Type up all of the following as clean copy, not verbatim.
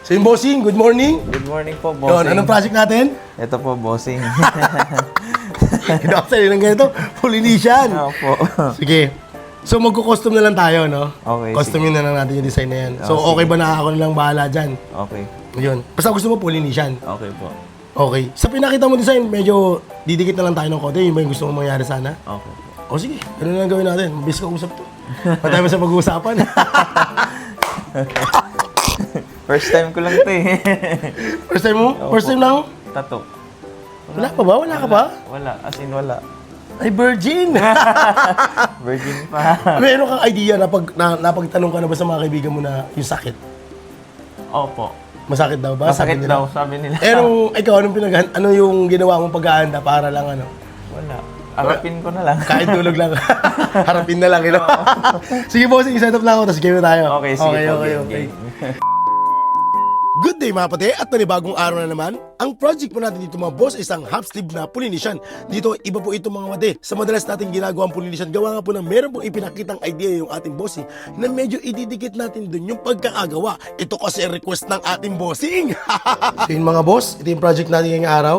So yung bossing, good morning. Good morning po, Yun, bossing. anong project natin? Ito po, bossing. Ginawa sa'yo ng ganito, Polynesian. Opo. Sige. So magko-custom na lang tayo, no? Okay, Customin na lang natin yung design na yan. So okay ba na ako na lang bahala dyan? Okay. Yun. Basta gusto mo Polynesian. Okay po. Okay. Sa pinakita mo design, medyo didikit na lang tayo ng konti. Yun ba yung gusto mo mangyari sana? Okay po. O sige, ganun lang gawin natin. Mabilis ka usap to. Patay mo sa pag-uusapan. First time ko lang ito eh. First time mo? First time lang? Tato. Wala pa ba? Wala ka pa? Wala. As in, wala. Ay, virgin! Virgin pa. Meron kang idea na napagtanong ka na ba sa mga kaibigan mo na yung sakit? Opo. Masakit daw ba? Masakit Sabi nila? daw, sabi nila. Ikaw, ano yung ginawa mong paghahanda para lang ano? Wala. Arapin ko na lang. Kahit tulog lang. Harapin na lang, you know? Sige boss, i-set up lang ako, tapos game na tayo. Okay, sige po. Okay. Game. Good day mga pati at panibagong araw na naman. Ang project po natin dito mga boss ay isang half sleeve na Polynesian. Dito iba po ito mga wade. Sa madalas natin ginagawa ang Polynesian, gawa nga po na meron pong ipinakitang idea yung ating bossing na medyo ididikit natin dun yung pagkakagawa. Ito kasi request ng ating bossing. So yun mga boss, ito yung project natin ngayong araw.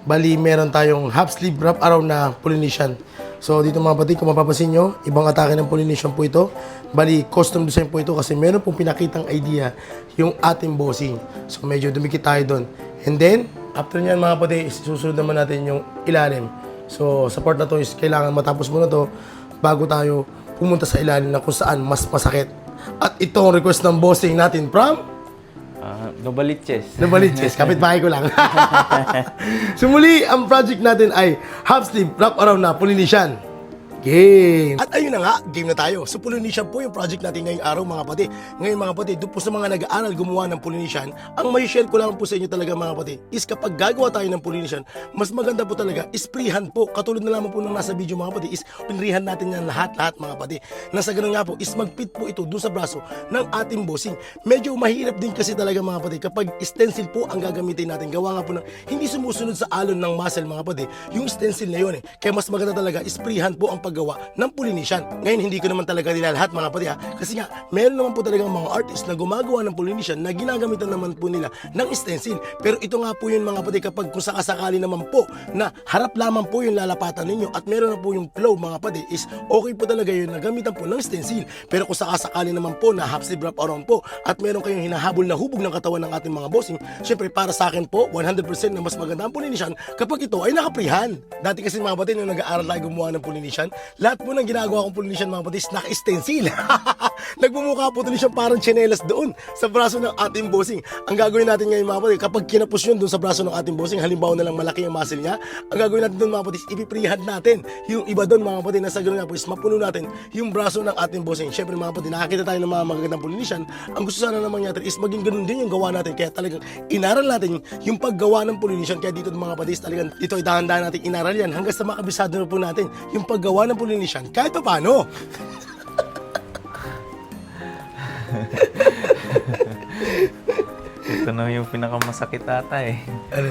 Bali meron tayong half sleeve wrap around na Polynesian. So dito mga pati, kung mapapansin nyo, ibang atake ng Polynesian po ito. Bali, custom design po ito kasi meron pong pinakitang idea yung ating bossing. So medyo dumikit tayo doon. And then, after nyan mga pati, susunod naman natin yung ilalim. So sa part na to is kailangan matapos muna to bago tayo pumunta sa ilalim na kung saan mas masakit. At ito ang request ng bossing natin from Novaliches. Novaliches, kapitbahay ko lang. So muli, ang project natin ay half sleeve wrap around na Polynesian. Game! At ayun na nga, game na tayo. So Polynesian po yung project natin ngayong araw mga pati. Ngayon mga pati, doon po sa mga nag-aaral gumawa ng Polynesian, ang may share ko lang po sa inyo talaga mga pati is kapag gagawa tayo ng Polynesian, mas maganda po talaga is freehand po. Katulad na lamang po ng nasa video mga pati is pinrihan natin yan lahat mga pati. Nasa ganun nga po is mag-fit po ito doon sa braso ng ating bossing. Medyo mahirap din kasi talaga mga pati kapag stencil po ang gagamitin natin. Gawa nga po ng hindi sumusunod sa alon ng muscle mga pati. Yung stencil na yun eh. Kaya mas maganda talaga is freehand po ang paggawa ng Polynesian. Ngayon hindi ko naman talaga nila lahat mga pati ha. Kasi nga meron naman po talagang mga artist na gumagawa ng Polynesian na ginagamitan naman po nila ng stencil. Pero ito nga po yun mga pati kapag kung sakasakali naman po na harap lamang po yung lalapatan ninyo at meron na po yung flow mga pati is okay po talaga yun na gamitan po ng stencil. Pero kung sakasakali naman po na half sleeve wrap around po at meron kayong hinahabol na hubog ng katawan ng ating mga bossing, syempre para sa akin po 100% na mas maganda ang Polynesian kapag ito ay naka-freehand. Dati kasi mga pati nung nag-aaral tayo gumawa ng Polynesian, lahat po ng ginagawa kong Polynesian mga patis, naka-stencil. Nagmumukha po tuloy siyang parang tsinelas doon sa braso ng ating bossing. Ang gagawin natin ngayon mga patis, kapag kinapos yun doon sa braso ng ating bossing, halimbawa na lang malaki ang muscle niya, ang gagawin natin doon mga patis, ipiprihand natin yung iba doon mga patis, nasa ganoon nga po is mapuno natin yung braso ng ating bossing. Siyempre mga patis, nakakita tayo ng mga magagandang Polynesian. Ang gusto sana naman natin is maging ganun din yung gawa natin. Kaya talagang inaral natin yung paggawa ng Polynesian. Kaya dito mga patis, talagang dito ay dahan-dahan natin inaral yan hanggang sa makabisado na po natin yung paggawa ng Polynesian. Kahit pa paano. Ito na yung pinakamasakit ata eh. Ano?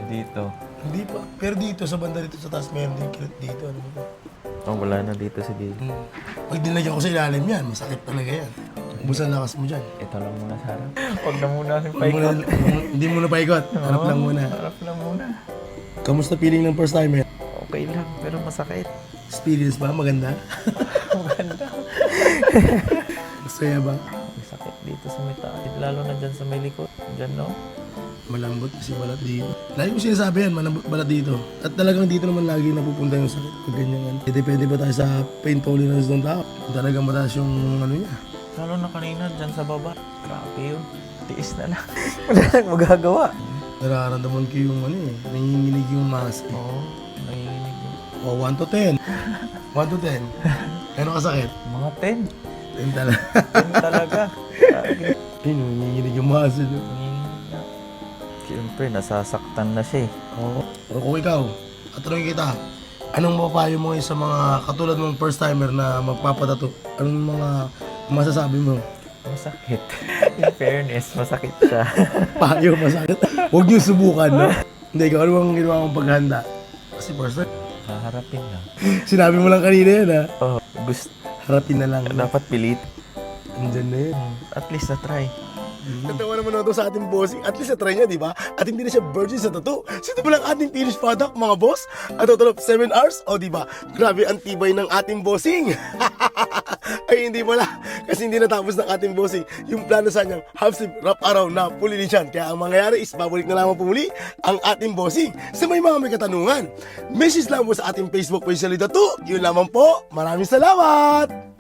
Dito. Hindi pa. Pero dito, sa banda dito sa taas, meron din kilit dito. Ano ba? Oh, wala na dito sa dito. Pag dinagyan ko sa ilalim yan, masakit talaga yan. Ubusan lakas mo dyan. Ito lang muna sa harap. Huwag na muna akong Huwag mo paikot. hindi mo na paikot. Harap lang muna. Harap lang muna. Kamusta feeling ng first time? Okay lang, pero masakit. Experience ba? Maganda? Maganda. Masaya ba? Masakit dito sa may taas. Lalo na dyan sa may likod. Dyan, no? Malambot kasi balat dito. Lagi ko sinasabi yan, malambot balat dito. At talagang dito naman lagi napupunta yung sakit. Pag ganyan yan. Depende ba tayo sa pain tolerance ng tao? Talagang mataas yung ano niya. Lalo na kanina dyan sa baba. Grabe yun. Tiis na lang. Wala nang magagawa. Nararamdaman ko yung ano eh. Nanginginig yung mask. Oo. Nanginginig yun. Oh, 1 to 10. 1 to 10. Ano kasakit? Mga 10. 10 talaga. 10 talaga. Grabe. Yun, nanginginig yung mask. Nanginginig na. Siyempre, nasasaktan na siya eh. Oo. Pero kung ikaw, tatanungin kita, anong mapapayo mo ngayon sa mga katulad mong first timer na magpapatato? Anong mga masasabi mo? Masakit. In fairness, masakit siya. Payo, masakit. Huwag niyo subukan, no? Hindi, ikaw, ano bang ginawa mong paghanda? Kasi first time, Haharapin lang. sinabi mo lang kanina yan, ha? Oh, gusto. Harapin na lang. Dapat pilit. Andyan na yun. At least na try. Natawa naman ako sa ating bossing. At least na-try niya, di ba? At hindi na siya virgin sa tattoo. Sino ba lang ating finished product, mga boss? At total of 7 hours? O, di ba? Grabe ang tibay ng ating bossing. Ay, hindi pala. Kasi hindi natapos ng ating bossing yung plano sa kanyang half sleeve wrap around na Polynesian. Kaya ang mangyayari is babalik na lamang po muli ang ating bossing. Sa may mga may katanungan, message lang po sa ating Facebook page sa Lida 2. Yun lamang po. Maraming salamat!